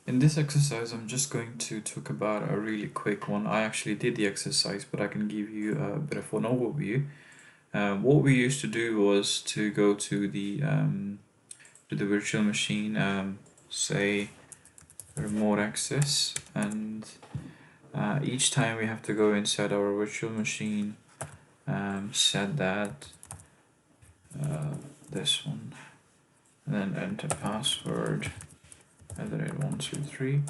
In this exercise, I'm just going to talk about a really quick one. I actually did the exercise, but I can give you a bit of an overview. What we used to do was to go to the virtual machine, say remote access, and each time we have to go inside our virtual machine, set that this one, and then enter password, @123.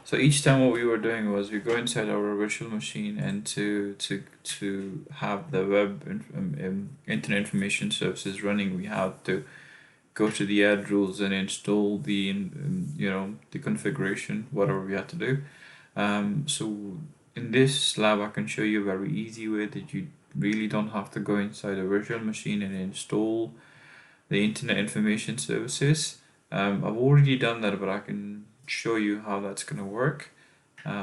So each time what we were doing was we go inside our virtual machine, and to have the internet information services running, we have to go to the add rules and install the configuration, whatever we had to do. So in this lab I can show you a very easy way that you really don't have to go inside a virtual machine and install the internet information services. I've already done that, but I can show you how that's going to work.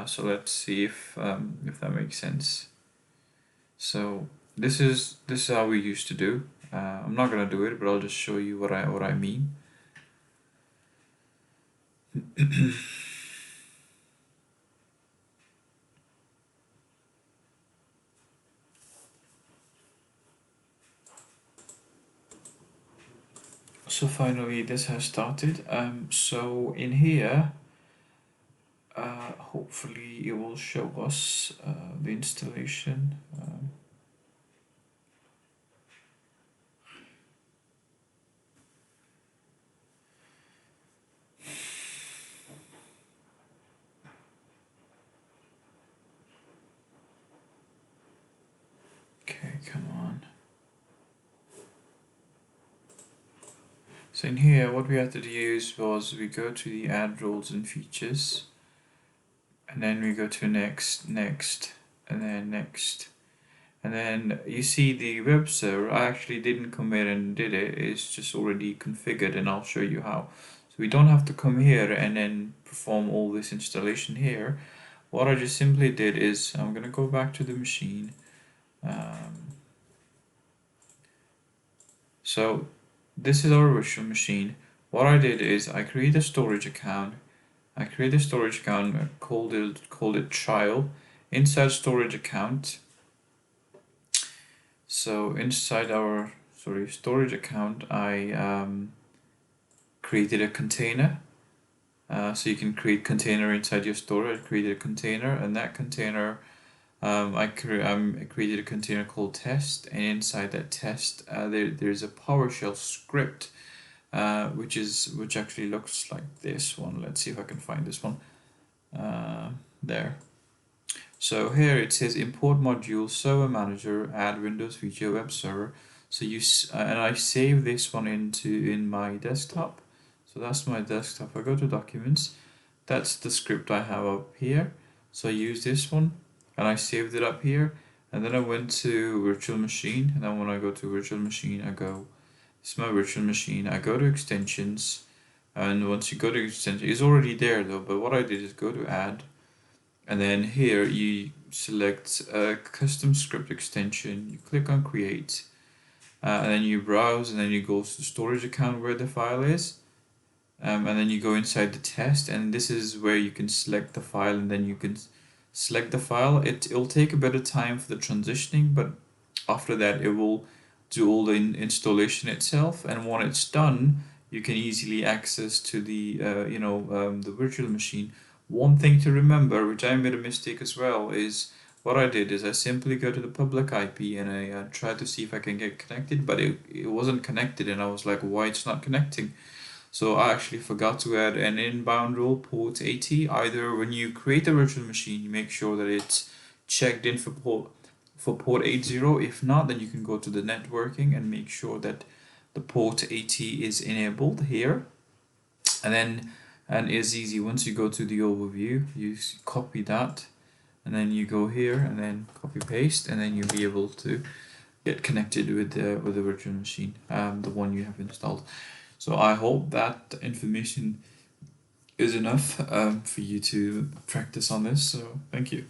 So let's see if that makes sense. So this is how we used to do. I'm not going to do it, but I'll just show you what I mean. So finally this has started. So in here, hopefully it will show us the installation. Okay, come on. So in here, what we had to use was we go to the add roles and features, and then we go to next, and then next. And then you see the web server, I actually didn't come here and did it, it's just already configured, and I'll show you how. So we don't have to come here and then perform all this installation here. What I just simply did is, I'm gonna go back to the machine. So this is our virtual machine. What I did is I create a storage account. Called it trial. Inside storage account. So inside our storage account, I created a container. So you can create container inside your storage. I created a container, and that container, I created a container called test, and inside that test, there's a PowerShell script, which actually looks like this one. Let's see if I can find this one. There. So here it says import module, server manager, add Windows feature, web server. So and I save this one in my desktop. So that's my desktop. I go to documents. That's the script I have up here. So I use this one, and I saved it up here. And then I went to virtual machine, and then when I go to virtual machine, this is my virtual machine. I go to extensions, and once you go to extension, it's already there though. But what I did is go to add, and then here you select a custom script extension. You click on create, and then you browse, and then you go to the storage account where the file is. And then you go inside the test, and this is where you can select the file, and then you can select the file. It'll take a bit of time for the transitioning, but after that it will do all the installation itself, and when it's done, you can easily access to the the virtual machine. One thing to remember, which I made a mistake as well, is what I did is I simply go to the public IP, and I tried to see if I can get connected, but it wasn't connected, and I was like, why it's not connecting? So I actually forgot to add an inbound rule, port 80. Either when you create a virtual machine, you make sure that it's checked in for port 80. If not, then you can go to the networking and make sure that the port 80 is enabled here. And it's easy. Once you go to the overview, you copy that, and then you go here and then copy paste, and then you'll be able to get connected with the virtual machine, the one you have installed. So I hope that information is enough for you to practice on this. So thank you.